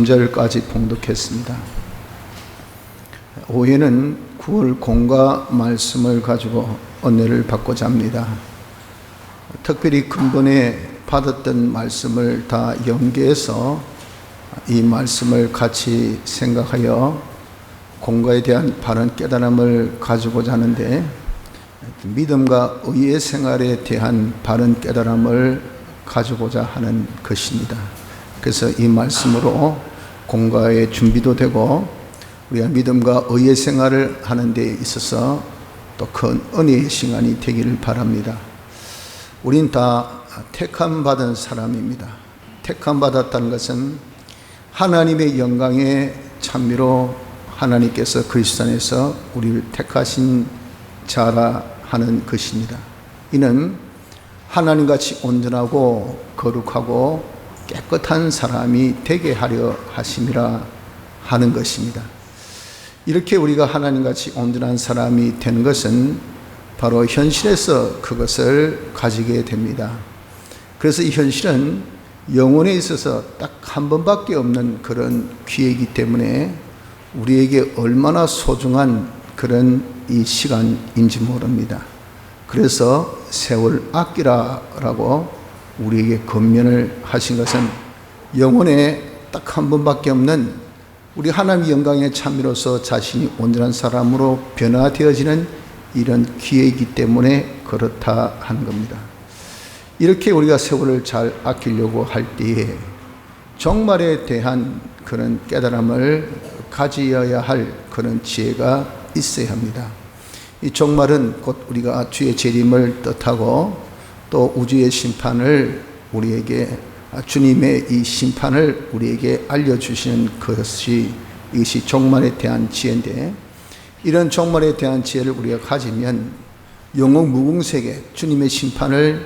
절까지 봉독했습니다. 오후에는 9월 공과 말씀을 가지고 은혜를 받고자 합니다. 특별히 근본에 받았던 말씀을 다 연계해서 이 말씀을 같이 생각하여 공과에 대한 바른 깨달음을 가지고자 하는데, 믿음과 의의 생활에 대한 바른 깨달음을 가지고자 하는 것입니다. 그래서 이 말씀으로 공과의 준비도 되고 우리가 믿음과 의의 생활을 하는 데 있어서 또 큰 은혜의 시간이 되기를 바랍니다. 우린 다 택함 받은 사람입니다. 택함 받았다는 것은 하나님의 영광에 찬미로 하나님께서 그리스도 안에서 우리를 택하신 자라 하는 것입니다. 이는 하나님같이 온전하고 거룩하고 깨끗한 사람이 되게 하려 하심이라 하는 것입니다. 이렇게 우리가 하나님같이 온전한 사람이 되는 것은 바로 현실에서 그것을 가지게 됩니다. 그래서 이 현실은 영혼에 있어서 딱 한 번밖에 없는 그런 기회이기 때문에 우리에게 얼마나 소중한 그런 이 시간인지 모릅니다. 그래서 세월 아끼라라고 우리에게 권면을 하신 것은 영혼에 딱 한 번밖에 없는 우리 하나님의 영광의 참미로서 자신이 온전한 사람으로 변화되어지는 이런 기회이기 때문에 그렇다 하는 겁니다. 이렇게 우리가 세월을 잘 아끼려고 할 때에 종말에 대한 그런 깨달음을 가지어야 할 그런 지혜가 있어야 합니다. 이 종말은 곧 우리가 주의 재림을 뜻하고 또 우주의 심판을 우리에게, 주님의 이 심판을 우리에게 알려주시는 것이, 이것이 종말에 대한 지혜인데, 이런 종말에 대한 지혜를 우리가 가지면 영원 무궁세계 주님의 심판을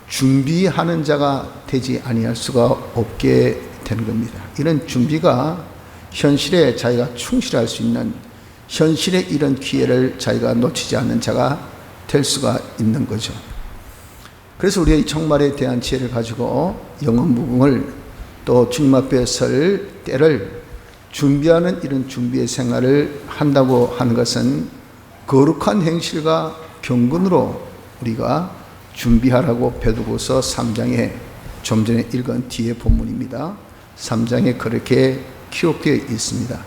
준비하는 자가 되지 아니할 수가 없게 되는 겁니다. 이런 준비가 현실에 자기가 충실할 수 있는, 현실의 이런 기회를 자기가 놓치지 않는 자가 될 수가 있는 거죠. 그래서 우리가 이 종말에 대한 지혜를 가지고 영원 무궁을 또 주님 앞에 설 때를 준비하는 이런 준비의 생활을 한다고 하는 것은 거룩한 행실과 경건으로 우리가 준비하라고 베드로후서 3장에 좀 전에 읽은 뒤에 본문입니다. 3장에 그렇게 기록되어 있습니다.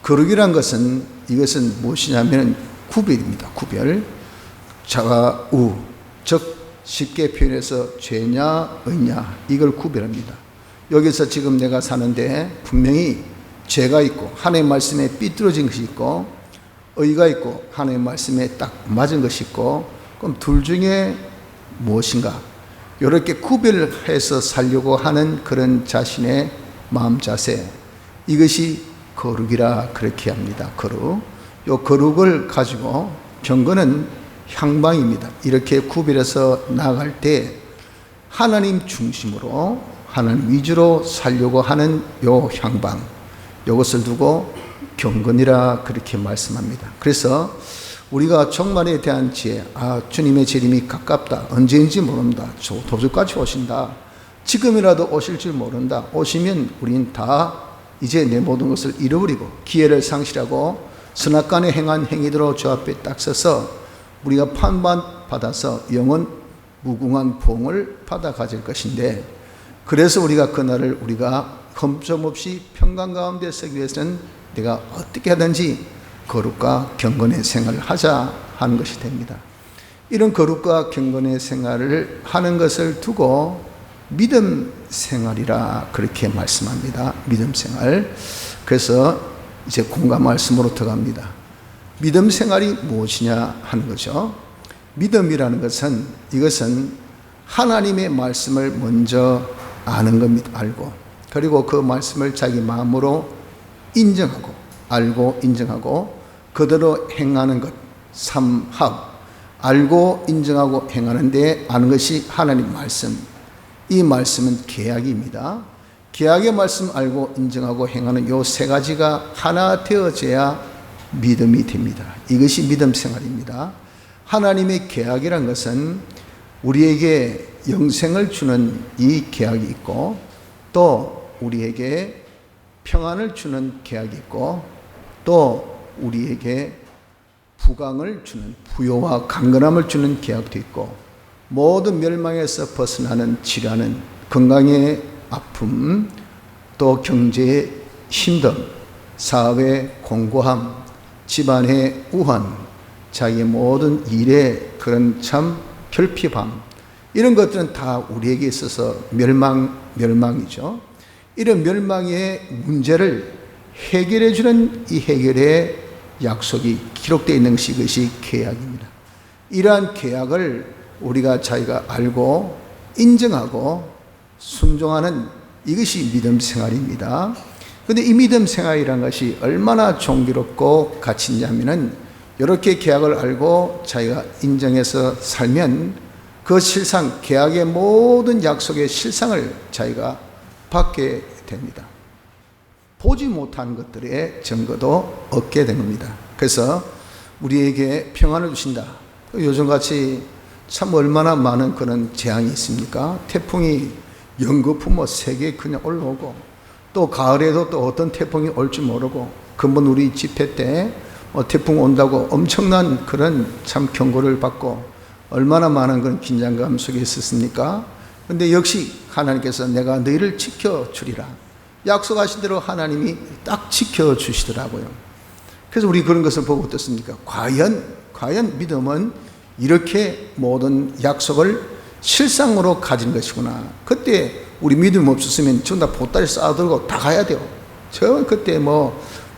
거룩이란 것은, 이것은 무엇이냐면 구별입니다. 구별. 자가 우, 즉 쉽게 표현해서 죄냐 의냐, 이걸 구별합니다. 여기서 지금 내가 사는데 분명히 죄가 있고 하나님의 말씀에 삐뚤어진 것이 있고 의가 있고 하나님의 말씀에 딱 맞은 것이 있고, 그럼 둘 중에 무엇인가, 이렇게 구별해서 살려고 하는 그런 자신의 마음 자세, 이것이 거룩이라 그렇게 합니다. 거룩. 이 거룩을 가지고 경건은 향방입니다. 이렇게 구별해서 나아갈 때 하나님 중심으로, 하나님 위주로 살려고 하는 요 향방, 이것을 두고 경건이라 그렇게 말씀합니다. 그래서 우리가 종말에 대한 지혜, 주님의 재림이 가깝다, 언제인지 모른다, 도둑같이 오신다, 지금이라도 오실 줄 모른다, 오시면 우린 다 이제 내 모든 것을 잃어버리고 기회를 상실하고 선악간에 행한 행위대로 주 앞에 딱 서서 우리가 판단받아서 영원 무궁한 보응을 받아 가질 것인데, 그래서 우리가 그날을 우리가 흠점 없이 평강 가운데 서기 위해서는 내가 어떻게 하든지 거룩과 경건의 생활을 하자 하는 것이 됩니다. 이런 거룩과 경건의 생활을 하는 것을 두고 믿음 생활이라 그렇게 말씀합니다. 믿음 생활. 그래서 이제 공과 말씀으로 들어갑니다. 믿음 생활이 무엇이냐 하는 거죠. 믿음이라는 것은, 이것은 하나님의 말씀을 먼저 아는 겁니다. 알고, 그리고 그 말씀을 자기 마음으로 인정하고, 알고 인정하고 그대로 행하는 것, 삼합. 알고 인정하고 행하는 데 아는 것이 하나님 말씀. 이 말씀은 계약입니다. 계약의 말씀 알고 인정하고 행하는 이 세 가지가 하나 되어져야 믿음이 됩니다. 이것이 믿음 생활입니다. 하나님의 계약이란 것은 우리에게 영생을 주는 이 계약이 있고, 또 우리에게 평안을 주는 계약이 있고 또 우리에게 부강을 주는 부요와 강건함을 주는 계약도 있고 모든 멸망에서 벗어나는 질환은 건강의 아픔 또 경제의 힘듦 사업의 공고함 집안의 우환 자기의 모든 일의 그런 참 결핍함 이런 것들은 다 우리에게 있어서 멸망이죠. 이런 멸망의 문제를 해결해 주는 이 해결의 약속이 기록되어 있는 것이 이것이 계약입니다. 이러한 계약을 우리가 자기가 알고 인정하고 순종하는 이것이 믿음 생활입니다. 그런데 이 믿음 생활이라는 것이 얼마나 존귀롭고 가치 있냐면은 이렇게 계약을 알고 자기가 인정해서 살면 그 실상 계약의 모든 약속의 실상을 자기가 받게 됩니다. 보지 못한 것들의 증거도 얻게 된 겁니다. 그래서 우리에게 평안을 주신다. 요즘같이 참 얼마나 많은 그런 재앙이 있습니까? 태풍이 연거푸 세계에 그냥 올라오고 또 가을에도 또 어떤 태풍이 올지 모르고 근본 우리 집회 때 태풍 온다고 엄청난 그런 참 경고를 받고 얼마나 많은 그런 긴장감 속에 있었습니까? 그런데 역시 하나님께서 내가 너희를 지켜주리라 약속하신 대로 하나님이 딱 지켜주시더라고요. 그래서 우리 그런 것을 보고 어떻습니까? 과연 믿음은 이렇게 모든 약속을 실상으로 가진 것이구나. 그때 우리 믿음 없었으면 전부 다 보따리 쌓아들고 다 가야 돼요. 저 그때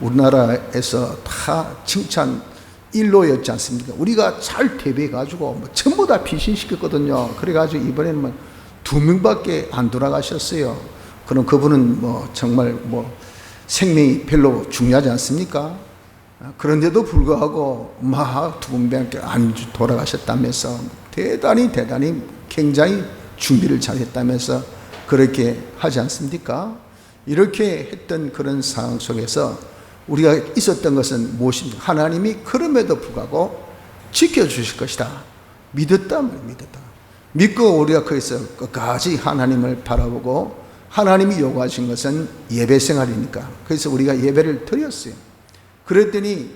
우리나라에서 다 칭찬 일로였지 않습니까? 우리가 잘 대비해가지고 전부 다 피신시켰거든요. 그래가지고 이번에는 2명밖에 안 돌아가셨어요. 그럼 그분은 정말 생명이 별로 중요하지 않습니까? 그런데도 불구하고 2분밖에 안 돌아가셨다면서 대단히 굉장히 준비를 잘했다면서 그렇게 하지 않습니까? 이렇게 했던 그런 상황 속에서 우리가 있었던 것은 무엇입니까? 하나님이 그럼에도 불구하고 지켜주실 것이다. 믿었다. 믿고 우리가 거기서 끝까지 하나님을 바라보고 하나님이 요구하신 것은 예배 생활이니까 그래서 우리가 예배를 드렸어요. 그랬더니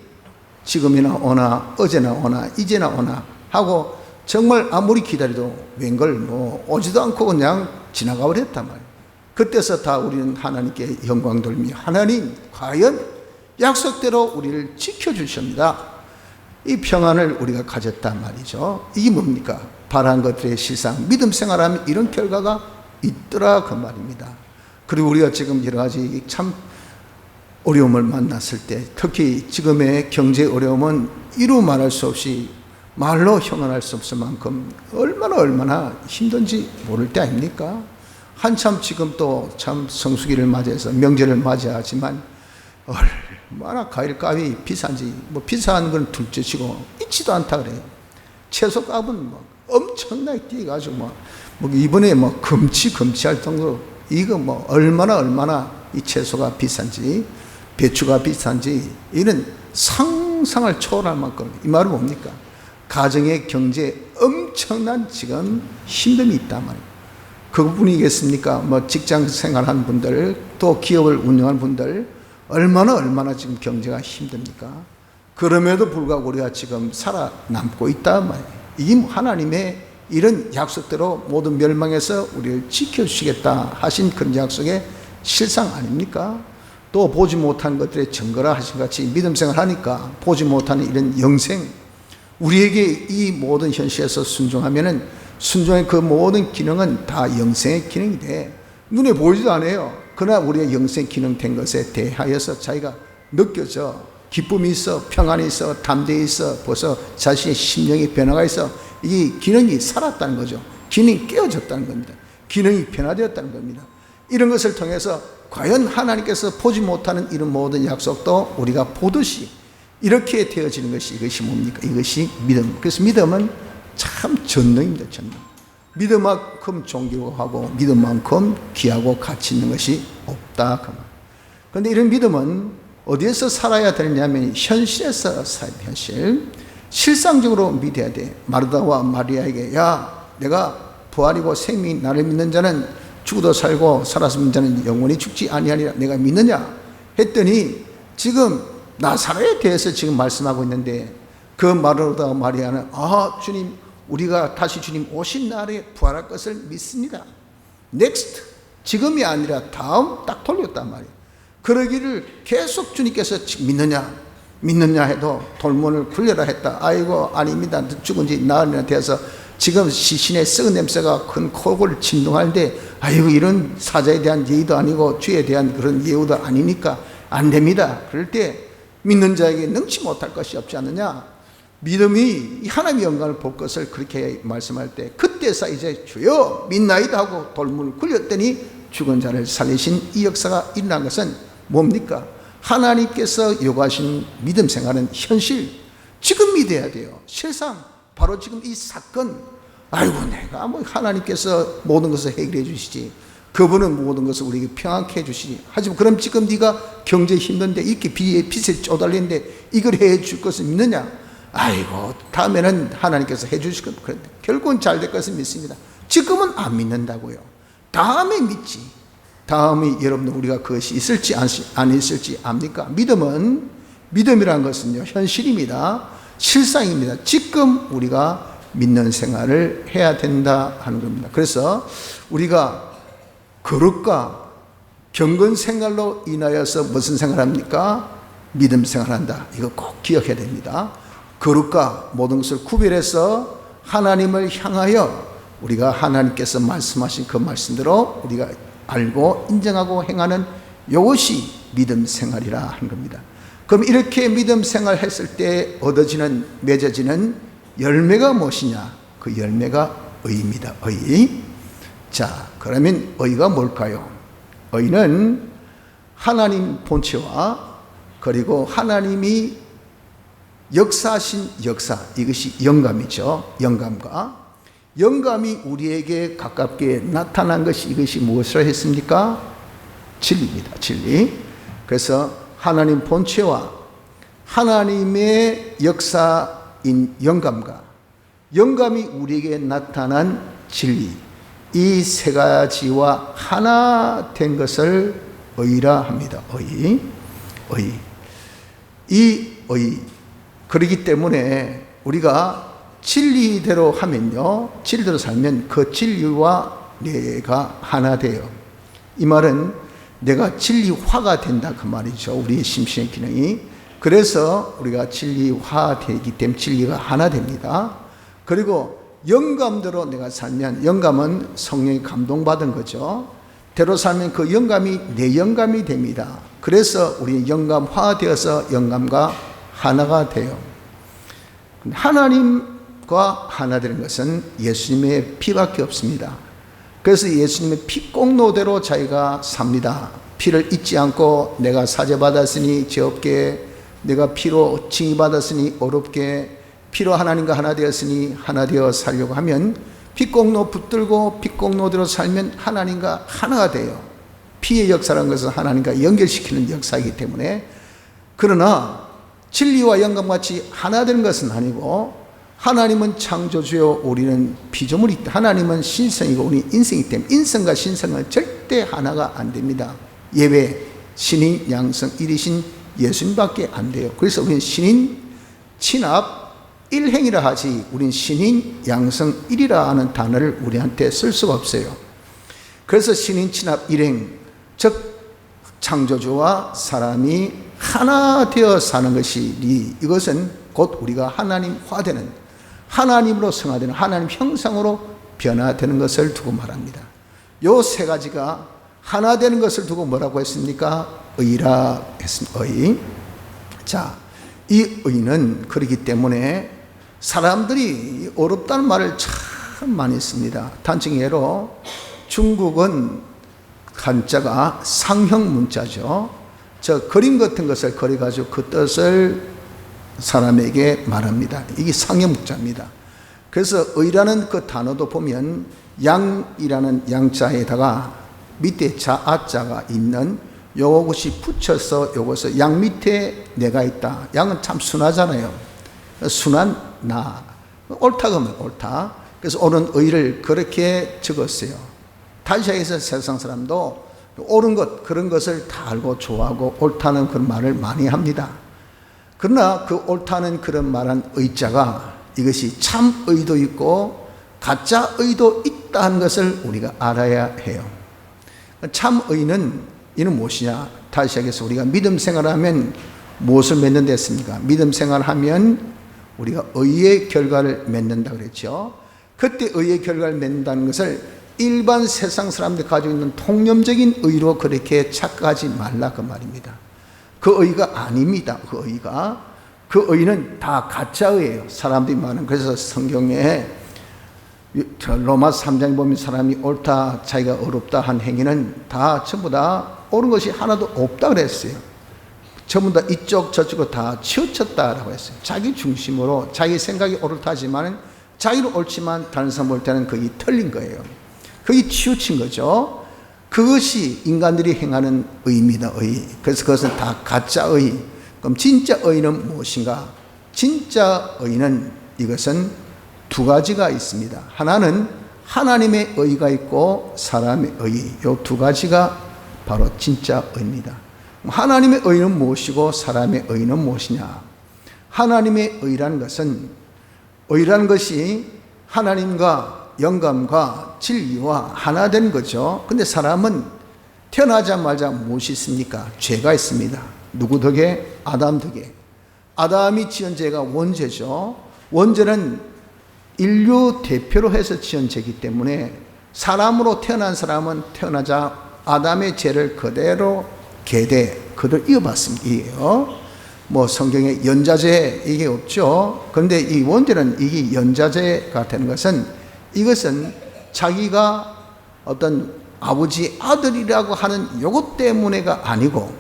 지금이나 오나 어제나 오나 이제나 오나 하고 정말 아무리 기다려도 웬걸 오지도 않고 그냥 지나가 버렸단 말이에요. 그때서 다 우리는 하나님께 영광 돌리며 하나님 과연 약속대로 우리를 지켜주십니다. 이 평안을 우리가 가졌단 말이죠. 이게 뭡니까? 바라는 것들의 실상 믿음 생활하면 이런 결과가 있더라 그 말입니다. 그리고 우리가 지금 여러 가지 참 어려움을 만났을 때 특히 지금의 경제 어려움은 이루 말할 수 없이 말로 형언할 수 없을 만큼 얼마나 힘든지 모를 때 아닙니까? 한참 지금 또 참 성수기를 맞이해서 명절을 맞이하지만 얼마나 과일값이 비싼지 비싼 건 둘째치고 있지도 않다 그래요. 채소값은 엄청나게 뛰어가지고 이번에 금치할 정도로 이거 얼마나 이 채소가 비싼지 배추가 비싼지 이런 상상을 초월할 만큼 이 말은 뭡니까? 가정의 경제에 엄청난 지금 힘듦이 있단 말이에요. 그분이겠습니까? 직장 생활하는 분들 또 기업을 운영하는 분들 얼마나 지금 경제가 힘듭니까? 그럼에도 불구하고 우리가 지금 살아남고 있단 말이에요. 이 하나님의 이런 약속대로 모든 멸망에서 우리를 지켜주시겠다 하신 그런 약속의 실상 아닙니까? 또 보지 못한 것들의 증거라 하신 같이 믿음 생활하니까 보지 못하는 이런 영생 우리에게 이 모든 현실에서 순종하면은 순종의 그 모든 기능은 다 영생의 기능이 돼. 눈에 보이지도 않아요. 그러나 우리의 영생 기능 된 것에 대하여서 자기가 느껴져. 기쁨이 있어, 평안이 있어, 담대히 있어, 벌써 자신의 심령의 변화가 있어. 이 기능이 살았다는 거죠. 기능이 깨어졌다는 겁니다. 기능이 변화되었다는 겁니다. 이런 것을 통해서 과연 하나님께서 보지 못하는 이런 모든 약속도 우리가 보듯이 이렇게 되어지는 것이 이것이 뭡니까? 이것이 믿음. 그래서 믿음은 참 전능입니다. 전능. 믿음만큼 존귀하고 믿음만큼 귀하고 가치 있는 것이 없다. 그런데 이런 믿음은 어디에서 살아야 되느냐면 현실에서 살아야 돼. 현실. 실상적으로 믿어야 돼. 마르다와 마리아에게 야 내가 부활이고 생명이 나를 믿는 자는 죽어도 살고 살아서 믿는 자는 영원히 죽지 아니하리라. 내가 믿느냐? 했더니 지금 나사로에 대해서 지금 말씀하고 있는데 그 마르다 마리아는 주님, 우리가 다시 주님 오신 날에 부활할 것을 믿습니다. 넥스트, 지금이 아니라 다음 딱 돌렸단 말이에요. 그러기를 계속 주님께서 믿느냐 해도 돌문을 굴려라 했다. 아이고 아닙니다. 죽은 지 나흘이나 되어서 지금 시신의 썩은 냄새가 큰 코골 진동하는데 아이고 이런 사자에 대한 예의도 아니고 주에 대한 그런 예우도 아니니까 안 됩니다. 그럴 때 믿는 자에게 능치 못할 것이 없지 않느냐. 믿음이 하나님의 영광을 볼 것을 그렇게 말씀할 때 그때서 이제 주여 믿나이다 하고 돌문을 굴렸더니 죽은 자를 살리신 이 역사가 일어난 것은 뭡니까? 하나님께서 요구하신 믿음 생활은 현실, 지금 믿어야 돼요. 실상 바로 지금 이 사건, 아이고 내가 하나님께서 모든 것을 해결해 주시지, 그분은 모든 것을 우리에게 평안케 해주시지. 하지만 그럼 지금 네가 경제 힘든데 이렇게 빚에 쪼달리는데 이걸 해줄 것을 믿느냐? 아이고 다음에는 하나님께서 해주실 것, 결국은 잘 될 것을 믿습니다. 지금은 안 믿는다고요. 다음에 믿지. 다음에 여러분 우리가 그것이 있을지 안 있을지 압니까? 믿음이라는 것은요 현실입니다. 실상입니다. 지금 우리가 믿는 생활을 해야 된다 하는 겁니다. 그래서 우리가 거룩과 경건 생활로 인하여서 무슨 생활합니까? 믿음 생활한다. 이거 꼭 기억해야 됩니다. 거룩과 모든 것을 구별해서 하나님을 향하여 우리가 하나님께서 말씀하신 그 말씀대로 우리가 알고 인정하고 행하는 이것이 믿음 생활이라 하는 겁니다. 그럼 이렇게 믿음 생활했을 때 얻어지는, 맺어지는 열매가 무엇이냐? 그 열매가 의입니다. 의. 자, 그러면 의가 뭘까요? 의는 하나님 본체와 그리고 하나님이 역사하신 역사, 이것이 영감이죠. 영감이 우리에게 가깝게 나타난 것이, 이것이 무엇을 했습니까? 진리입니다. 진리. 그래서 하나님 본체와 하나님의 역사인 영감이 우리에게 나타난 진리, 이 세 가지와 하나 된 것을 의라 합니다. 의. 이 의. 그렇기 때문에 우리가 진리대로 하면요, 진리대로 살면 그 진리와 내가 하나 돼요. 이 말은 내가 진리화가 된다 그 말이죠. 우리의 심신의 기능이. 그래서 우리가 진리화 되기 때문에 진리가 하나 됩니다. 그리고 영감대로 내가 살면, 영감은 성령이 감동받은 거죠. 대로 살면 그 영감이 내 영감이 됩니다. 그래서 우리는 영감화되어서 영감과 하나가 돼요. 하나님과 하나 되는 것은 예수님의 피밖에 없습니다. 그래서 예수님의 피 공로대로 자기가 삽니다. 피를 잊지 않고 내가 사죄받았으니 죄 없게, 내가 피로 징의받았으니 어렵게, 피로 하나님과 하나 되었으니 하나 되어 살려고 하면 피 공로 붙들고 피 공로대로 살면 하나님과 하나가 돼요. 피의 역사라는 것은 하나님과 연결시키는 역사이기 때문에. 그러나 진리와 영감같이 하나 되는 것은 아니고, 하나님은 창조주요 우리는 피조물이 있다. 하나님은 신성이고 우리는 인성이기 때문에 인성과 신성은 절대 하나가 안 됩니다. 예외 신인 양성 일이신 예수님밖에 안 돼요. 그래서 우리는 신인 친합 일행이라 하지, 우리는 신인 양성 일이라 하는 단어를 우리한테 쓸 수가 없어요. 그래서 신인 친합 일행, 즉 창조주와 사람이 하나 되어 사는 것이, 이것은 곧 우리가 하나님화되는, 하나님으로 성화되는, 하나님 형상으로 변화되는 것을 두고 말합니다. 요 세 가지가 하나 되는 것을 두고 뭐라고 했습니까? 의라 했습니다. 의. 자, 이 의는 그렇기 때문에 사람들이 어렵다는 말을 참 많이 씁니다. 단칭 예로 중국은 한자가 상형 문자죠. 저 그림 같은 것을 그려가지고 그 뜻을 사람에게 말합니다. 이게 상형 문자입니다. 그래서 의라는 그 단어도 보면 양이라는 양자에다가 밑에 자아자가 있는 요것이 붙여서, 요것을 양 밑에 내가 있다. 양은 참 순하잖아요. 순한 나, 옳다 그러면 옳다. 그래서 옳은 의를 그렇게 적었어요. 다시 해서 세상 사람도 옳은 것, 그런 것을 다 알고 좋아하고 옳다는 그런 말을 많이 합니다. 그러나 그 옳다는 그런 말한 의자가 이것이 참 의도 있고 가짜 의도 있다는 것을 우리가 알아야 해요. 참 의는 이는 무엇이냐? 다시 시작해서 우리가 믿음 생활하면 무엇을 맺는 데 했습니까? 믿음 생활하면 우리가 의의 결과를 맺는다 그랬죠. 그때 의의 결과를 맺는다는 것을 일반 세상 사람들이 가지고 있는 통념적인 의로 그렇게 착각하지 말라 그 말입니다. 그 의가 아닙니다. 그 의는 다 가짜의예요. 사람들이 많은. 그래서 성경에 로마서 3장에 보면 사람이 옳다, 자기가 어렵다 한 행위는 다 전부 다 옳은 것이 하나도 없다 그랬어요. 전부 다 이쪽 저쪽으로 다 치우쳤다라고 했어요. 자기 중심으로 자기 생각이 옳다 하지만 자기로 옳지만 다른 사람 볼 때는 그게 틀린 거예요. 그게 치우친 거죠. 그것이 인간들이 행하는 의입니다. 의. 그래서 그것은 다 가짜의. 그럼 진짜 의는 무엇인가? 진짜 의는 이것은 두 가지가 있습니다. 하나는 하나님의 의가 있고 사람의 의. 이 두 가지가 바로 진짜 의입니다. 하나님의 의는 무엇이고 사람의 의는 무엇이냐? 하나님의 의라는 것이 하나님과 영감과 진리와 하나 된 거죠. 근데 사람은 태어나자마자 무엇이 있습니까? 죄가 있습니다. 누구 덕에? 아담 덕에. 아담이 지은 죄가 원죄죠. 원죄는 인류 대표로 해서 지은 죄이기 때문에 사람으로 태어난 사람은 태어나자 아담의 죄를 그대로 그대로 이어받습니다. 뭐 성경에 연자제 이게 없죠. 그런데 이 원죄는 이게 연자제가 되는 것은 이것은 자기가 어떤 아버지 아들이라고 하는 요것 때문에가 아니고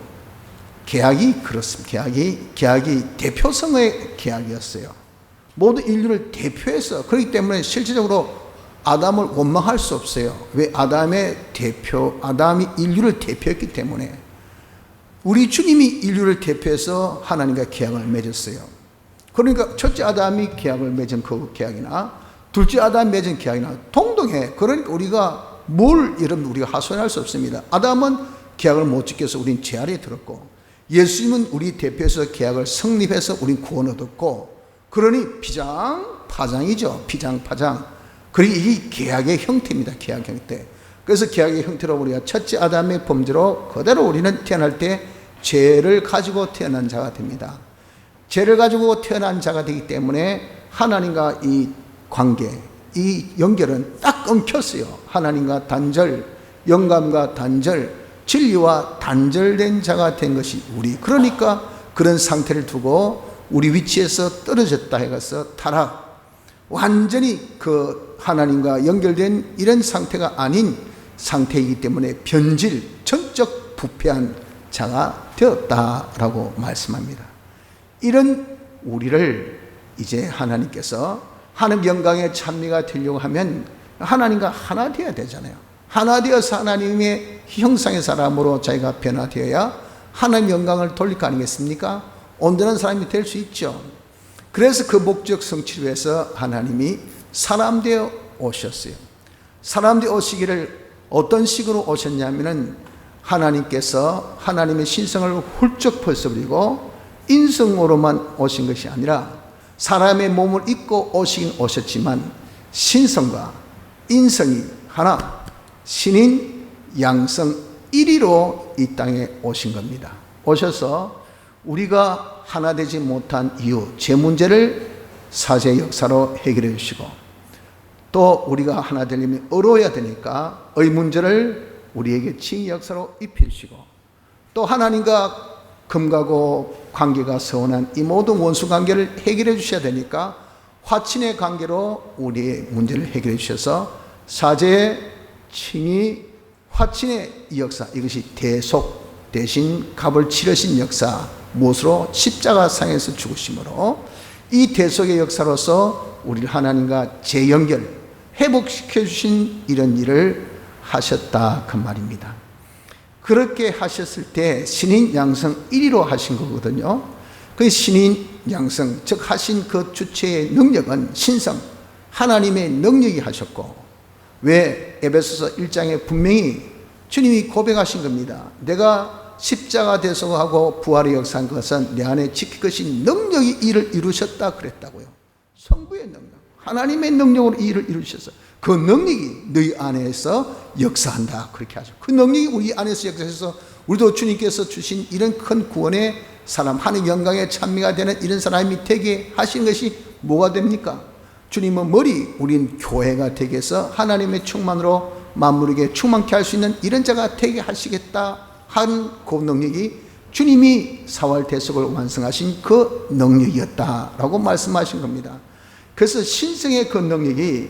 계약이 그렇습니다. 계약이 대표성의 계약이었어요. 모든 인류를 대표해서 그렇기 때문에 실질적으로 아담을 원망할 수 없어요. 왜? 아담이 인류를 대표했기 때문에. 우리 주님이 인류를 대표해서 하나님과 계약을 맺었어요. 그러니까 첫째 아담이 계약을 맺은 그 계약이나 둘째 아담이 맺은 계약이나 동등해. 그러니까 우리가 여러분 우리가 하소연할 수 없습니다. 아담은 계약을 못 지켜서 우린 죄 아래에 들었고 예수님은 우리 대표해서 계약을 성립해서 우린 구원 얻었고 그러니 피장파장이죠. 피장파장. 그리고 이 계약의 형태입니다. 계약 형태. 그래서 계약의 형태로 우리가 첫째 아담의 범죄로 그대로 우리는 태어날 때 죄를 가지고 태어난 자가 됩니다. 죄를 가지고 태어난 자가 되기 때문에 하나님과 이 관계, 이 연결은 딱 끊겼어요. 하나님과 단절, 영감과 단절, 진리와 단절된 자가 된 것이 우리. 그러니까 그런 상태를 두고 우리 위치에서 떨어졌다 해서 타락. 완전히 그 하나님과 연결된 이런 상태가 아닌 상태이기 때문에 변질, 전적 부패한 자가 되었다라고 말씀합니다. 이런 우리를 이제 하나님께서 하나님 영광의 찬미가 되려고 하면 하나님과 하나 되어야 되잖아요. 하나 되어서 하나님의 형상의 사람으로 자기가 변화되어야 하나님 영광을 돌릴 거 아니겠습니까? 온전한 사람이 될 수 있죠. 그래서 그 목적 성취를 위해서 하나님이 사람 되어 오셨어요. 사람 되어 오시기를 어떤 식으로 오셨냐면은 하나님께서 하나님의 신성을 훌쩍 벗어버리고 인성으로만 오신 것이 아니라 사람의 몸을 입고 오시긴 오셨지만 신성과 인성이 하나, 신인 양성 1위로 이 땅에 오신 겁니다. 오셔서 우리가 하나 되지 못한 이유, 제 문제를 사죄의 역사로 해결해 주시고 또 우리가 하나 되려면 의로워야 되니까 의 문제를 우리에게 칭의 역사로 입히시고 또 하나님과 금가고 관계가 서운한 이 모든 원수 관계를 해결해 주셔야 되니까 화친의 관계로 우리의 문제를 해결해 주셔서 사죄의 칭의, 화친의 이 역사, 이것이 대속 대신 값을 치르신 역사, 무엇으로? 십자가상에서 죽으심으로 이 대속의 역사로서 우리를 하나님과 재연결, 회복시켜 주신 이런 일을 하셨다 그 말입니다. 그렇게 하셨을 때 신인 양성 1위로 하신 거거든요. 그 신인 양성, 즉 하신 그 주체의 능력은 신성, 하나님의 능력이 하셨고 왜? 에베소서 1장에 분명히 주님이 고백하신 겁니다. 내가 십자가 대속하고 부활의 역사한 것은 내 안에 지킬 것이 능력이 이를 이루셨다 그랬다고요. 성부의 능력, 하나님의 능력으로 이 일을 이루셨어요. 그 능력이 너희 안에서 역사한다 그렇게 하죠. 그 능력이 우리 안에서 역사해서 우리도 주님께서 주신 이런 큰 구원의 사람, 하나님 영광의 찬미가 되는 이런 사람이 되게 하시는 것이 뭐가 됩니까? 주님은 머리, 우린 교회가 되게 해서 하나님의 충만으로 만물에게 충만케 할 수 있는 이런 자가 되게 하시겠다 한 그 능력이 주님이 사활 대속을 완성하신 그 능력이었다라고 말씀하신 겁니다. 그래서 신성의 그 능력이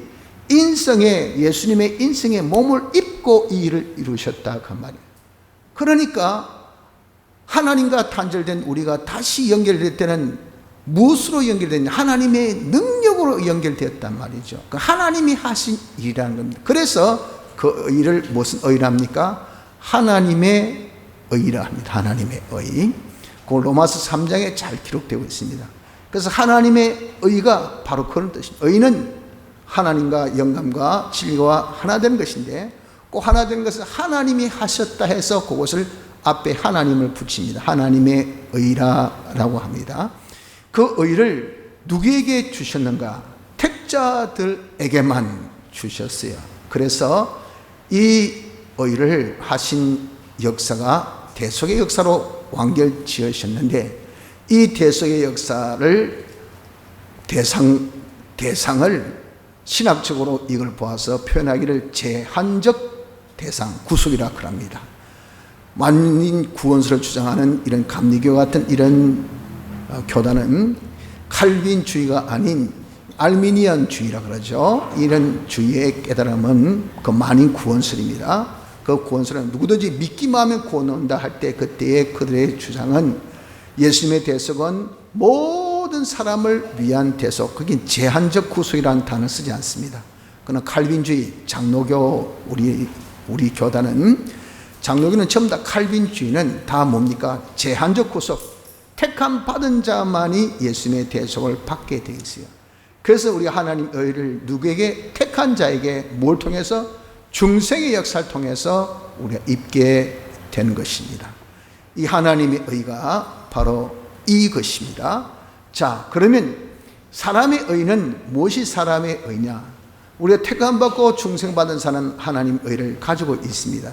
인성의, 예수님의 인성의 몸을 입고 이 일을 이루셨다 그 말이에요. 그러니까 하나님과 단절된 우리가 다시 연결될 때는 무엇으로 연결되냐? 하나님의 능력으로 연결되었단 말이죠. 그 하나님이 하신 일이라는 겁니다. 그래서 그 의를 무슨 의랍니까? 하나님의 의라 합니다. 하나님의 의. 그 로마서 3장에 잘 기록되고 있습니다. 그래서 하나님의 의가 바로 그런 뜻입니다. 의는 하나님과 영감과 진리와 하나 되는 것인데, 꼭 하나 되는 것은 하나님이 하셨다 해서 그것을 앞에 하나님을 붙입니다. 하나님의 의라라고 합니다. 그 의를 누구에게 주셨는가? 택자들에게만 주셨어요. 그래서 이 의를 하신 역사가 대속의 역사로 완결 지으셨는데, 이 대속의 역사를 대상을 신학적으로 이걸 보아서 표현하기를 제한적 대상, 구속이라 그럽니다. 만인 구원설을 주장하는 이런 감리교 같은 이런 교단은 칼빈주의가 아닌 알미니안주의라 그러죠. 이런 주의의 깨달음은 그 만인 구원설입니다. 그 구원설은 누구든지 믿기만 하면 구원 온다 할 때, 그때의 그들의 주장은 예수님의 대속은 모든 사람을 위한 대속, 그게 제한적 구속이라는 단어를 쓰지 않습니다. 그러나 칼빈주의, 장로교, 우리 교단은, 장로교는 전부 다 칼빈주의는 다 뭡니까? 제한적 구속, 택함 받은 자만이 예수님의 대속을 받게 되어 있어요. 그래서 우리 하나님 의를 누구에게? 택한 자에게 뭘 통해서? 중생의 역사를 통해서 우리가 입게 되는 것입니다. 이 하나님의 의가 바로 이것입니다. 자, 그러면 사람의 의는 무엇이 사람의 의냐? 우리가 택함받고 중생받은 사람은 하나님 의를 가지고 있습니다.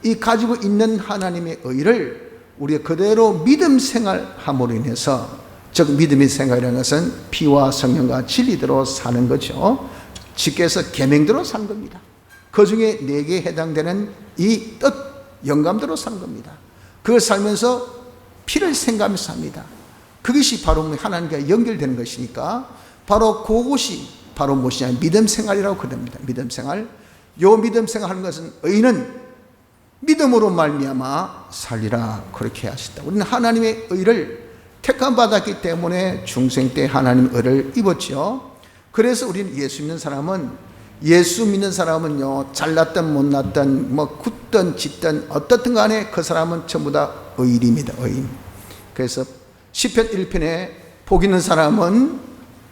이 가지고 있는 하나님의 의를 우리가 그대로 믿음 생활함으로 인해서, 즉 믿음의 생활이라는 것은 피와 성령과 진리대로 사는 거죠. 주께서 계명대로 사는 겁니다. 그 중에 4개에 해당되는 이 뜻, 영감대로 사는 겁니다. 그걸 살면서 피를 생각하면서 삽니다. 그것이 바로 하나님과 연결되는 것이니까 바로 그것이 바로 무엇이냐? 믿음 생활이라고 그럽니다. 믿음 생활. 요 믿음 생활하는 것은 의는 믿음으로 말미암아 살리라 그렇게 하셨다. 우리는 하나님의 의를 택함 받았기 때문에 중생 때 하나님의 의를 입었죠. 그래서 우리는 예수 믿는 사람은요, 잘났든 못났든 뭐 굳든 짙든 어떻든 간에 그 사람은 전부 다 의인입니다. 의인. 그래서 시편 1편에 복 있는 사람은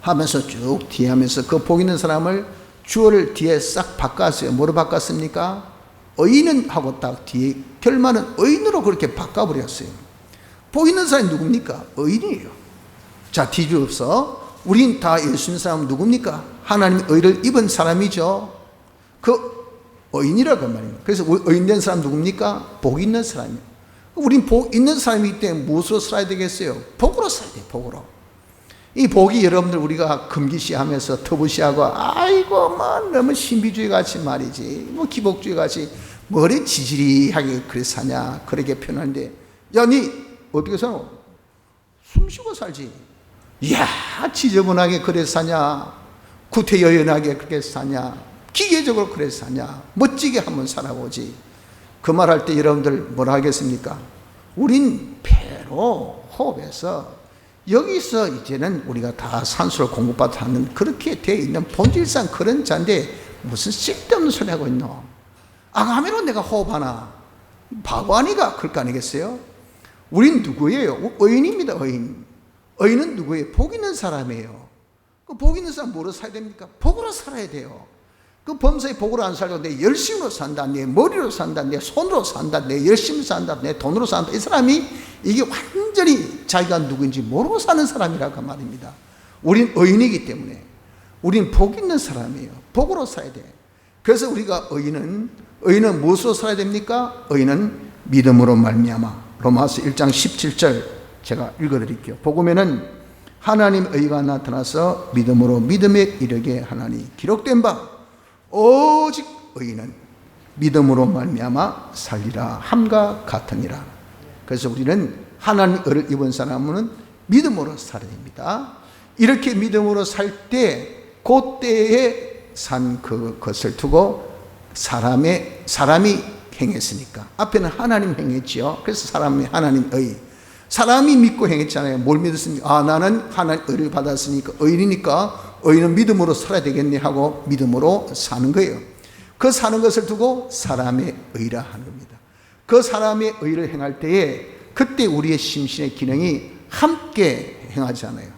하면서 쭉 뒤에 하면서 그 복 있는 사람을 주어를 뒤에 싹 바꿨어요. 뭐로 바꿨습니까? 의인은 하고 딱 뒤에 결말은 의인으로 그렇게 바꿔버렸어요. 복 있는 사람이 누굽니까? 의인이에요. 자, 뒤집어서 우린 다 예수 믿는 사람은 누굽니까? 하나님의 의를 입은 사람이죠. 그 의인이라고 말입니다. 그래서 의인된 사람 누굽니까? 복 있는 사람이에요. 우린 복 있는 사람이기 때문에 무엇으로 살아야 되겠어요? 복으로 살아야 돼요. 복으로. 이 복이 여러분들 우리가 금기시하면서 터부시하고 아이고 뭐 너무 신비주의 같이 말이지, 뭐 기복주의 같이 뭐래 지지리하게 그래 사냐 그렇게 표현하는데, 야 니 어떻게 살아? 숨쉬고 살지. 이야 지저분하게 그래 사냐, 구태여연하게 그렇게 사냐, 기계적으로 그래 사냐, 멋지게 한번 살아보지. 그 말할 때 여러분들 뭐라 하겠습니까? 우린 배로 호흡해서 여기서 이제는 우리가 다 산소를 공급받는 그렇게 되어 있는 본질상 그런 자인데 무슨 쓸데없는 소리 하고 있노? 아가미로 내가 호흡하나? 바보 아니가? 그럴 거 아니겠어요? 우린 누구예요? 의인입니다. 의인. 의인은 누구예요? 복 있는 사람이에요. 그 복 있는 사람 뭐로 살아야 됩니까? 복으로 살아야 돼요. 그 범사의 복으로 안 살고 내 열심으로 산다, 내 머리로 산다, 내 손으로 산다, 내 열심히 산다, 내 돈으로 산다. 이 사람이 이게 완전히 자기가 누구인지 모르고 사는 사람이라고 말입니다. 우린 의인이기 때문에 우린 복 있는 사람이에요. 복으로 살아야 돼. 그래서 우리가 의인은 무엇으로 살아야 됩니까? 의인은 믿음으로 말미암아. 로마서 1장 17절 제가 읽어드릴게요. 복음에는 하나님 의가 나타나서 믿음으로 믿음에 이르게 하나니 기록된 바 오직 의인은 믿음으로 말미암아 살리라 함과 같으니라. 그래서 우리는 하나님 의를 입은 사람은 믿음으로 살아야 됩니다. 이렇게 믿음으로 살 때 그때에 산 그것을 두고 사람이 행했으니까 앞에는 하나님 행했지요. 그래서 사람이 하나님 의, 사람이 믿고 행했잖아요. 뭘 믿었습니까? 나는 하나님 의를 받았으니까 의인이니까 의인은 믿음으로 살아야 되겠네 하고 믿음으로 사는 거예요. 그 사는 것을 두고 사람의 의라 하는 겁니다. 그 사람의 의를 행할 때에 그때 우리의 심신의 기능이 함께 행하잖아요.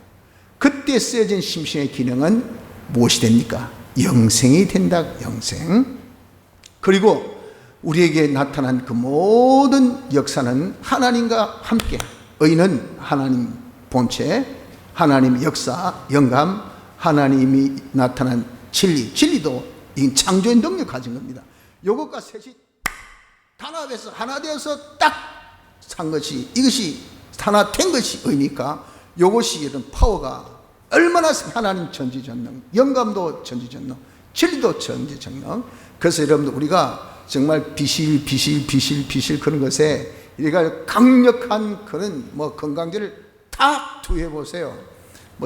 그때 쓰여진 심신의 기능은 무엇이 됩니까? 영생이 된다. 영생. 그리고 우리에게 나타난 그 모든 역사는 하나님과 함께, 의는 하나님 본체, 하나님의 역사, 영감, 하나님이 나타난 진리도 이 창조의 능력 가진 겁니다. 이것과 셋이 단합해서 하나 되어서 딱 산 것이, 이것이 하나 된 것이 의니까 이것이 이런 파워가 얼마나 하나님 전지전능, 영감도 전지전능, 진리도 전지전능. 그래서 여러분들 우리가 정말 비실 그런 것에 우리가 강력한 그런 건강제를 딱 투여해 보세요.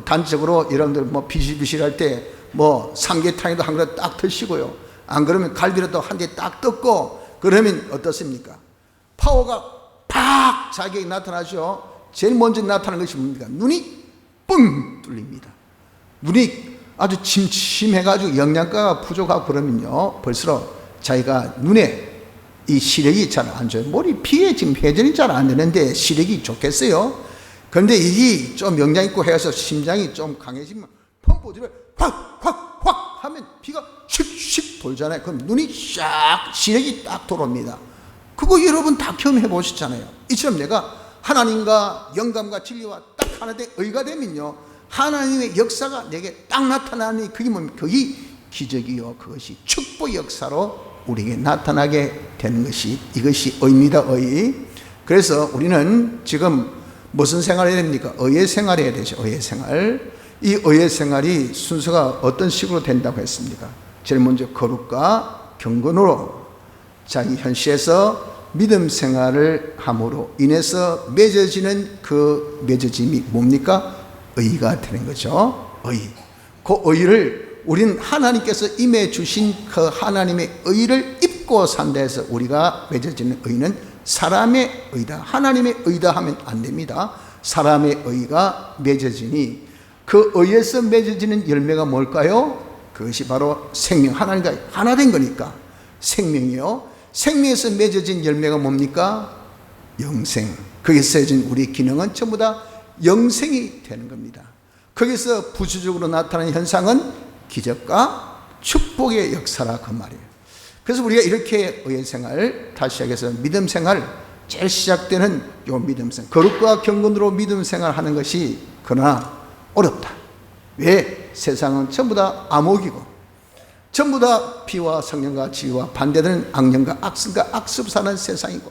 단적으로 여러분들 비실할 때 삼계탕에도 한 그릇 딱 드시고요. 안 그러면 갈비라도 한 대 딱 뜯고 그러면 어떻습니까? 파워가 팍 자기에게 나타나죠. 제일 먼저 나타나는 것이 뭡니까? 눈이 뻥 뚫립니다. 눈이 아주 침침해가지고 영양가가 부족하고 그러면요 벌써 자기가 눈에 이 시력이 잘 안 좋아요. 머리 피에 지금 회전이 잘 안 되는데 시력이 좋겠어요. 그런데 이게 좀 영양 있고 해서 심장이 좀 강해지면 펌프질을 확 하면 피가 슉슉 돌잖아요. 그럼 눈이 싹 시력이 딱 돌아옵니다. 그거 여러분 다 경험해 보셨잖아요. 이처럼 내가 하나님과 영감과 진리와 딱 하나의 의가 되면요 하나님의 역사가 내게 딱 나타나니 그게 뭡니까? 그게 기적이요, 그것이 축복 역사로 우리에게 나타나게 되는 것이 이것이 의입니다. 의. 그래서 우리는 지금 무슨 생활을 해야 됩니까? 의의 생활을 해야 되죠. 의의 생활. 이 의의 생활이 순서가 어떤 식으로 된다고 했습니까? 제일 먼저 거룩과 경건으로 자기 현실에서 믿음 생활을 함으로 인해서 맺어지는 그 맺어짐이 뭡니까? 의가 되는 거죠. 의. 그 의를 우리는 하나님께서 임해 주신 그 하나님의 의를 입고 산다 해서 우리가 맺어지는 의는 사람의 의다, 하나님의 의다 하면 안 됩니다. 사람의 의가 맺어지니 그 의에서 맺어지는 열매가 뭘까요? 그것이 바로 생명, 하나님과 하나 된 거니까 생명이요. 생명에서 맺어진 열매가 뭡니까? 영생. 거기서 맺어진 우리 기능은 전부 다 영생이 되는 겁니다. 거기서 부수적으로 나타나는 현상은 기적과 축복의 역사라 그 말이에요. 그래서 우리가 이렇게 의의 생활, 다시 시작해서 믿음 생활, 제일 시작되는 요 믿음 생활, 거룩과 경건으로 믿음 생활 하는 것이 그러나 어렵다. 왜? 세상은 전부 다 암흑이고 전부 다 피와 성령과 지위와 반대되는 악령과 악성과 악습 사는 세상이고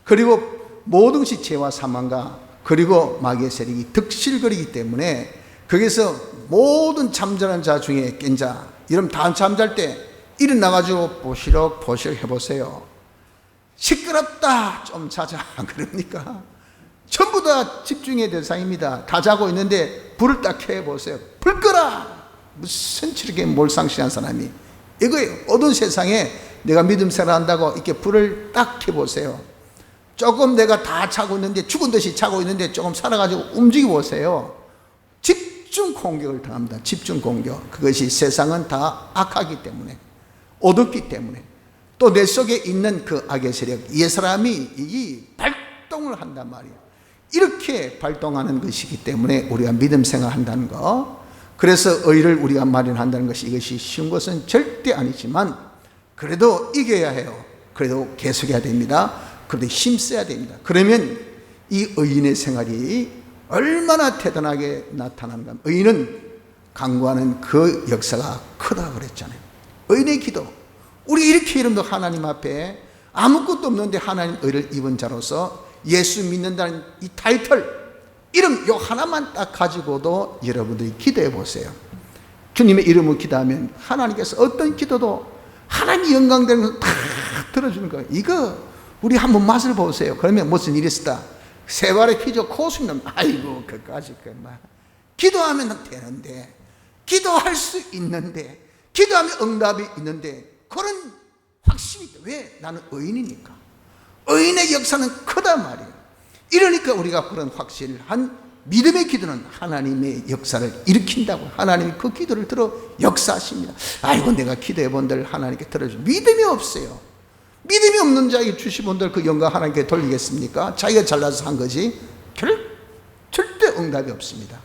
그리고 모든 것이 죄와 사망과 그리고 마귀의 세력이 득실거리기 때문에 거기서 모든 잠자는 자 중에 깬 자, 이러면 다 잠잘 때 일어나가지고 보시록 해보세요. 시끄럽다 좀 자자 그럽니까? 전부 다 집중의 대상입니다. 다 자고 있는데 불을 딱 켜보세요. 불 끄라! 무슨 저렇게 몰상식한 사람이 이거예요. 어두운 세상에 내가 믿음 생활 한다고 이렇게 불을 딱 켜보세요. 조금 내가 다 자고 있는데 죽은 듯이 자고 있는데 조금 살아가지고 움직여 보세요. 집중 공격을 당합니다. 집중 공격. 그것이 세상은 다 악하기 때문에 어둡기 때문에 또 내 속에 있는 그 악의 세력 이 사람이 이 발동을 한단 말이에요. 이렇게 발동하는 것이기 때문에 우리가 믿음 생활 한다는 거 그래서 의를 우리가 마련한다는 것이 이것이 쉬운 것은 절대 아니지만 그래도 이겨야 해요. 그래도 계속해야 됩니다. 그래도 힘써야 됩니다. 그러면 이 의인의 생활이 얼마나 대단하게 나타나는가. 의인은 강구하는 그 역사가 크다고 그랬잖아요. 의인의 기도. 우리 이렇게 이름도 하나님 앞에 아무것도 없는데 하나님 의를 입은 자로서 예수 믿는다는 이 타이틀, 이름 요 하나만 딱 가지고도 여러분들이 기도해 보세요. 주님의 이름을 기도하면 하나님께서 어떤 기도도 하나님이 영광되는 걸 다 들어주는 거예요. 이거 우리 한번 맛을 보세요. 그러면 무슨 일이 있었다. 세발의 피조 코수는 아이고 그까지 그만 기도하면 되는데, 기도할 수 있는데, 기도하면 응답이 있는데 그런 확신이 있다. 왜? 나는 의인이니까. 의인의 역사는 크다 말이에요. 이러니까 우리가 그런 확신을 한 믿음의 기도는 하나님의 역사를 일으킨다고. 하나님이 그 기도를 들어 역사하십니다. 아이고 내가 기도해 본들 하나님께 들어줘. 믿음이 없어요. 믿음이 없는 자에게 주신 분들 그 영광 하나님께 돌리겠습니까? 자기가 잘나서 한 거지 절대 응답이 없습니다.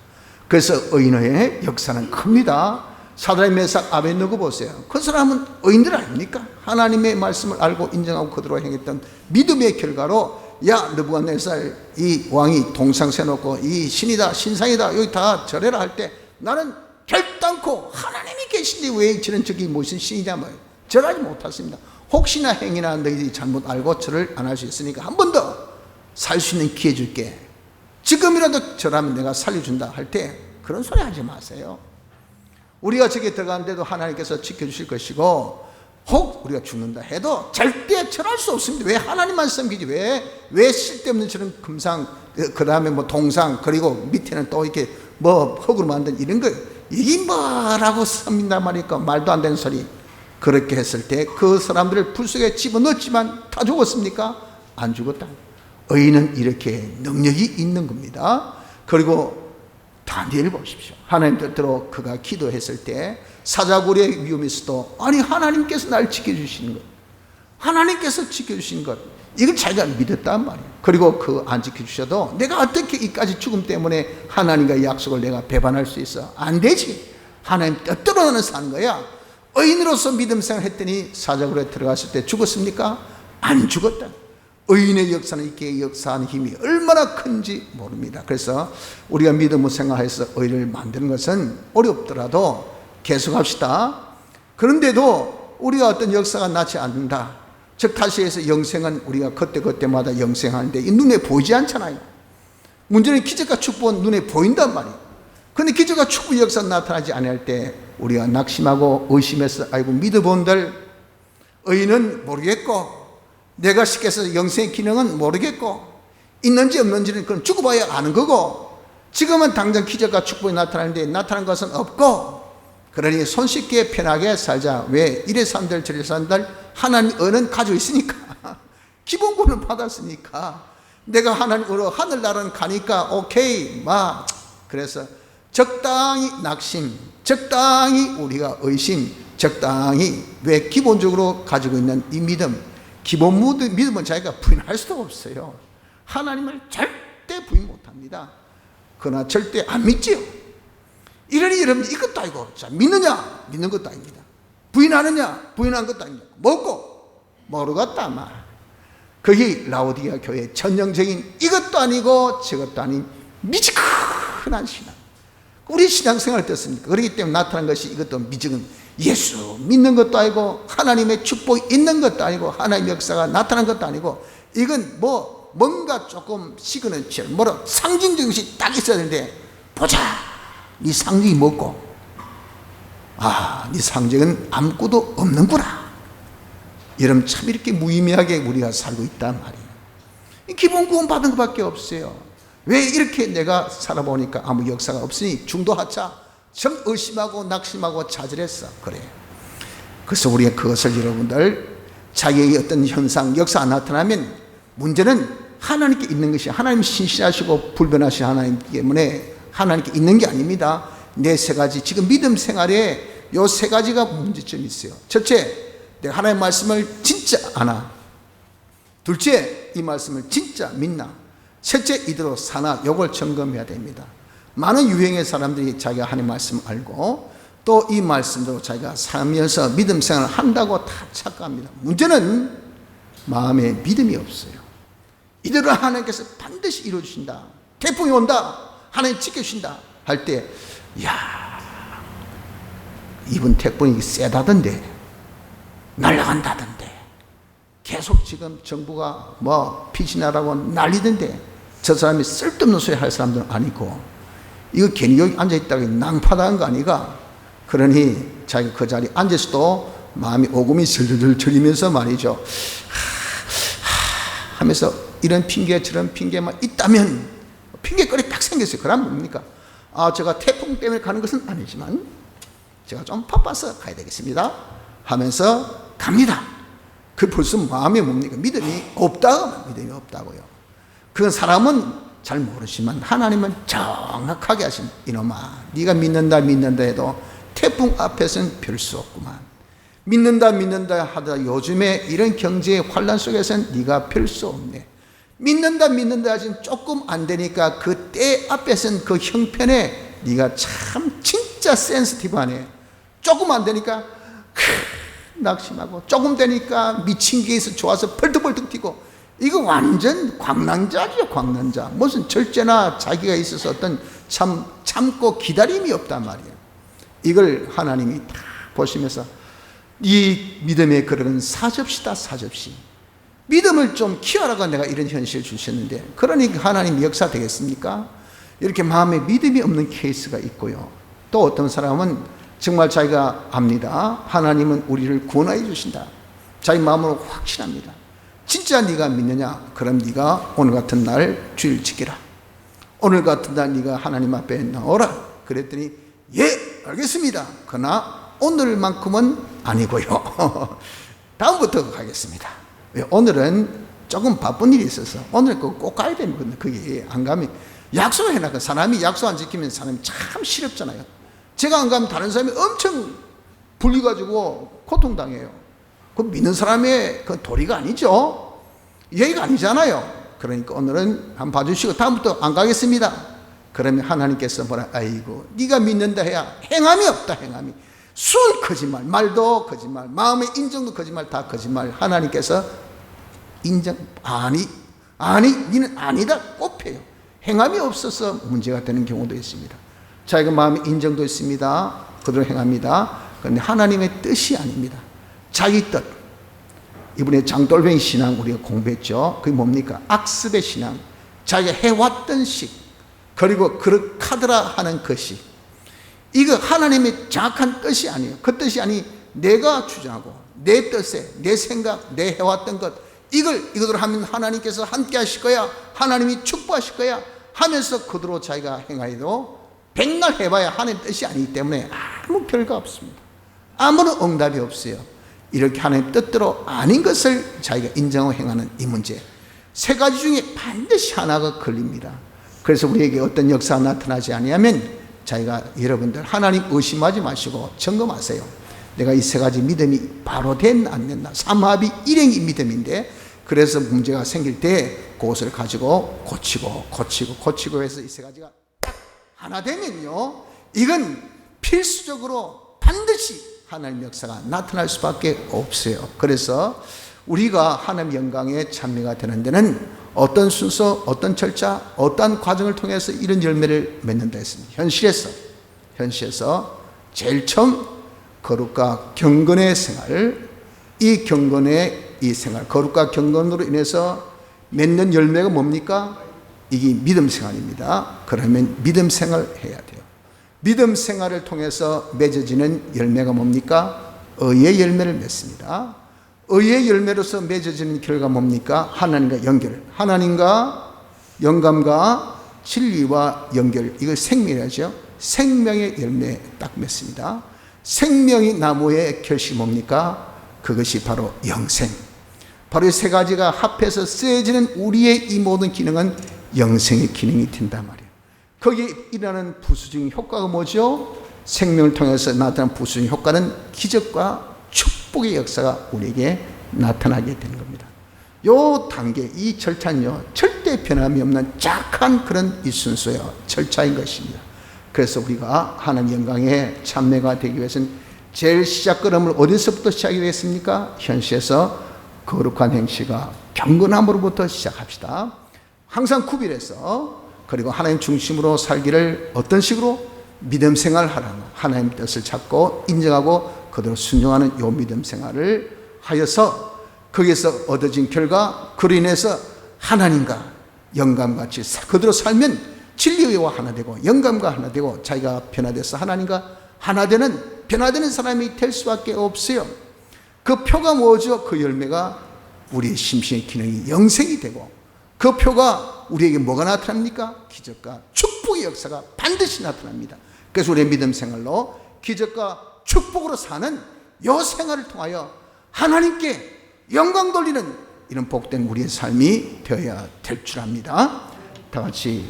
그래서 의인의 역사는 큽니다. 사드락 메삭 아벳느고 보세요. 그 사람은 의인들 아닙니까? 하나님의 말씀을 알고 인정하고 그대로 행했던 믿음의 결과로, 야 느부갓네살 이 왕이 동상 세놓고 이 신이다 신상이다 여기 다 절해라 할 때 나는 결단코 하나님이 계신데 왜 저는 저기 무슨 신이냐 뭐 절하지 못했습니다. 혹시나 행위나 너희들이 잘못 알고 절을 안 할 수 있으니까 한 번 더 살 수 있는 기회 줄게. 지금이라도 절하면 내가 살려준다 할 때 그런 소리 하지 마세요. 우리가 저기 들어가는데도 하나님께서 지켜주실 것이고, 혹 우리가 죽는다 해도 절대 절할 수 없습니다. 왜? 하나님만 섬기지. 왜 쓸데없는 저런 금상, 그 다음에 뭐 동상, 그리고 밑에는 또 이렇게 뭐 흙으로 만든 이런 거, 이게 뭐라고 섬긴단 말이니까 말도 안 되는 소리. 그렇게 했을 때 그 사람들을 불 속에 집어넣었지만 다 죽었습니까? 안 죽었다. 의인은 이렇게 능력이 있는 겁니다. 그리고 다니엘 보십시오. 하나님 뜻대로 그가 기도했을 때 사자굴의 위험에서도 아니 하나님께서 날 지켜주시는 것, 하나님께서 지켜주신 것, 이걸 자기가 믿었단 말이에요. 그리고 그 안 지켜주셔도 내가 어떻게 이까지 죽음 때문에 하나님과의 약속을 내가 배반할 수 있어? 안 되지. 하나님 뜻대로 나는 사는 거야. 의인으로서 믿음 생활했더니 사자굴에 들어갔을 때 죽었습니까? 안 죽었다. 의인의 역사는 이렇게 역사하는 힘이 얼마나 큰지 모릅니다. 그래서 우리가 믿음을 생활해서 의를 만드는 것은 어렵더라도 계속합시다. 그런데도 우리가 어떤 역사가 나지 않는다. 즉 다시 해서 영생은 우리가 그때그때마다 영생하는데 이 눈에 보이지 않잖아요. 문제는 기적과 축복은 눈에 보인단 말이에요. 그런데 기적과 축복의 역사가 나타나지 않을 때 우리가 낙심하고 의심해서 아이고 믿어본들 의인은 모르겠고 내가 시켜서 영생의 기능은 모르겠고 있는지 없는지는 그건 죽어봐야 아는 거고 지금은 당장 기적과 축복이 나타나는데 나타난 것은 없고 그러니 손쉽게 편하게 살자. 왜? 이래 산들 저래 산들 하나님 은은 가지고 있으니까 기본권을 받았으니까 내가 하나님으로 하늘나라는 가니까 오케이 막 그래서 적당히 낙심, 적당히 우리가 의심, 적당히 왜 기본적으로 가지고 있는 이 믿음, 기본 믿음은 자기가 부인할 수도 없어요. 하나님을 절대 부인 못합니다. 그러나 절대 안 믿지요. 이러니 여러분 이것도 아니고 자, 믿느냐? 믿는 것도 아닙니다. 부인하느냐? 부인한 것도 아닙니다. 먹고 모르겠다 말. 그게 라오디게아 교회의 전형적인 이것도 아니고 저것도 아닌 미지근한 신앙. 우리 신앙생활 어떻습니까? 그렇기 때문에 나타난 것이 이것도 미지근 예수 믿는 것도 아니고 하나님의 축복이 있는 것도 아니고 하나님의 역사가 나타난 것도 아니고 이건 뭐 뭔가 조금 시그너처 뭐라 상징적인 것이 딱 있어야 되는데 보자 네 상징이 뭐고 네 상징은 아무것도 없는구나. 여러분 참 이렇게 무의미하게 우리가 살고 있단 말이에요. 기본 구원 받은 것밖에 없어요. 왜 이렇게 내가 살아보니까 아무 역사가 없으니 중도하차 정 의심하고 낙심하고 좌절했어. 그래. 그래서 우리가 그것을 여러분들 자기의 어떤 현상 역사가 나타나면 문제는 하나님께 있는 것이 하나님 신실하시고 불변하신 하나님 때문에 하나님께 있는 게 아닙니다. 내 세 가지 지금 믿음 생활에 요 세 가지가 문제점이 있어요. 첫째, 내가 하나님의 말씀을 진짜 아나. 둘째, 이 말씀을 진짜 믿나. 셋째, 이대로 사나. 요걸 점검해야 됩니다. 많은 유형의 사람들이 자기가 하나님 말씀 알고 또 이 말씀대로 자기가 살면서 믿음 생활을 한다고 다 착각합니다. 문제는 마음에 믿음이 없어요. 이대로 하나님께서 반드시 이루어주신다, 태풍이 온다, 하나님 지켜주신다 할 때, 야, 이번 태풍이 세다던데, 날아간다던데, 계속 지금 정부가 뭐 피신하라고 난리던데, 저 사람이 쓸데없는 소리 할 사람들은 아니고, 이거 괜히 여기 앉아있다가 낭파당한 거 아니가? 그러니 자기가 그 자리에 앉아서도 마음이 오금이 슬슬 저리면서 말이죠, 하면서 이런 핑계 저런 핑계만 있다면 핑계거리 딱 생겼어요. 그럼 뭡니까? 제가 태풍 때문에 가는 것은 아니지만 제가 좀 바빠서 가야 되겠습니다 하면서 갑니다. 그 벌써 마음에 뭡니까? 믿음이 없다고요. 그 사람은 잘 모르지만 하나님은 정확하게 하신, 이놈아, 네가 믿는다 해도 태풍 앞에서는 별 수 없구만. 믿는다 하다 요즘에 이런 경제의 환란 속에서는 네가 별 수 없네. 믿는다 하지만 조금 안 되니까 그 때 앞에서는 그 형편에 네가 참 진짜 센시티브하네. 조금 안 되니까 낙심하고, 조금 되니까 미친 게 있어 좋아서 벌떡벌떡 뛰고, 이거 완전 광난자죠. 광난자. 무슨 절제나 자기가 있어서 어떤 참고 기다림이 없단 말이에요. 이걸 하나님이 다 보시면서 이 믿음의 그릇은 사접시다, 사접시. 믿음을 좀 키워라가 내가 이런 현실을 주셨는데, 그러니까 하나님 역사 되겠습니까? 이렇게 마음에 믿음이 없는 케이스가 있고요. 또 어떤 사람은 정말 자기가 압니다. 하나님은 우리를 구원하여 주신다. 자기 마음으로 확신합니다. 진짜 네가 믿느냐? 그럼 네가 오늘 같은 날 주일 지키라. 오늘 같은 날 네가 하나님 앞에 나오라. 그랬더니 예, 알겠습니다. 그러나 오늘만큼은 아니고요. 다음부터 가겠습니다. 오늘은 조금 바쁜 일이 있어서 오늘 꼭 가야 되거든요. 그게 안 가면 약속을 해놔서 사람이 약속 안 지키면 사람이 참 시렵잖아요. 제가 안 가면 다른 사람이 엄청 불리가지고 고통당해요. 그 믿는 사람의 그 도리가 아니죠. 예의가 아니잖아요. 그러니까 오늘은 한번 봐주시고 다음부터 안 가겠습니다. 그러면 하나님께서 뭐라, 아이고 네가 믿는다 해야 행함이 없다. 행함이 순 거짓말, 말도 거짓말, 마음의 인정도 거짓말, 다 거짓말. 하나님께서 인정, 아니 니는 아니다 꼽혀요. 행함이 없어서 문제가 되는 경우도 있습니다. 자기가 마음의 인정도 있습니다. 그대로 행합니다. 그런데 하나님의 뜻이 아닙니다. 자기 뜻. 이번에 장돌뱅이 신앙 우리가 공부했죠. 그게 뭡니까? 악습의 신앙. 자기가 해왔던 식, 그리고 그렇하더라 하는 것이, 이거 하나님의 정확한 뜻이 아니에요. 그 뜻이 아니, 내가 주장하고 내 뜻에 내 생각, 내 해왔던 것, 이것으로 하면 하나님께서 함께 하실 거야, 하나님이 축복하실 거야 하면서 그대로 자기가 행하여도 백날 해봐야 하나님 뜻이 아니기 때문에 아무 별거 없습니다. 아무런 응답이 없어요. 이렇게 하나님 뜻대로 아닌 것을 자기가 인정하고 행하는 이 문제, 세 가지 중에 반드시 하나가 걸립니다. 그래서 우리에게 어떤 역사가 나타나지 아니하면 자기가, 여러분들 하나님 의심하지 마시고 점검하세요. 내가 이 세 가지 믿음이 바로 됐나 안 됐나. 삼합이 일행이 믿음인데, 그래서 문제가 생길 때 그것을 가지고 고치고 해서 이 세 가지가 딱 하나 되면요, 이건 필수적으로 반드시 하나님 역사가 나타날 수밖에 없어요. 그래서 우리가 하나님 영광의 찬미가 되는 데는 어떤 순서, 어떤 절차, 어떤 과정을 통해서 이런 열매를 맺는다 했습니다. 현실에서 제일 처음 거룩과 경건의 생활, 이 경건의 이 생활, 거룩과 경건으로 인해서 맺는 열매가 뭡니까? 이게 믿음 생활입니다. 그러면 믿음 생활을 해야 돼요. 믿음 생활을 통해서 맺어지는 열매가 뭡니까? 의의 열매를 맺습니다. 의의 열매로서 맺어지는 결과가 뭡니까? 하나님과 연결, 하나님과 영감과 진리와 연결, 이걸 생명이라죠. 생명의 열매 딱 맺습니다. 생명이 나무의 결실이 뭡니까? 그것이 바로 영생. 바로 이 세 가지가 합해서 쓰여지는 우리의 이 모든 기능은 영생의 기능이 된단 말이에요. 거기에 일어나는 부수적인 효과가 뭐죠? 생명을 통해서 나타나는 부수적인 효과는 기적과 축복의 역사가 우리에게 나타나게 되는 겁니다. 요 단계, 이 절차는요, 절대 변함이 없는 착한 그런 이 순서요, 절차인 것입니다. 그래서 우리가 하나님 영광에 참여가 되기 위해서는 제일 시작 걸음을 어디서부터 시작이 되겠습니까? 현시에서 거룩한 행실과 경건함으로부터 시작합시다. 항상 구별해서, 그리고 하나님 중심으로 살기를 어떤 식으로? 믿음 생활하라고, 하나님 뜻을 찾고 인정하고 그대로 순종하는 요 믿음 생활을 하여서 거기에서 얻어진 결과, 그로 인해서 하나님과 영감같이 그대로 살면 진리와 하나 되고 영감과 하나 되고 자기가 변화돼서 하나님과 하나 되는, 변화되는 사람이 될 수밖에 없어요. 그 표가 뭐죠? 그 열매가 우리의 심신의 기능이 영생이 되고, 그 표가 우리에게 뭐가 나타납니까? 기적과 축복의 역사가 반드시 나타납니다. 그래서 우리의 믿음 생활로 기적과 축복으로 사는 요 생활을 통하여 하나님께 영광 돌리는 이런 복된 우리의 삶이 되어야 될 줄 압니다. 다 같이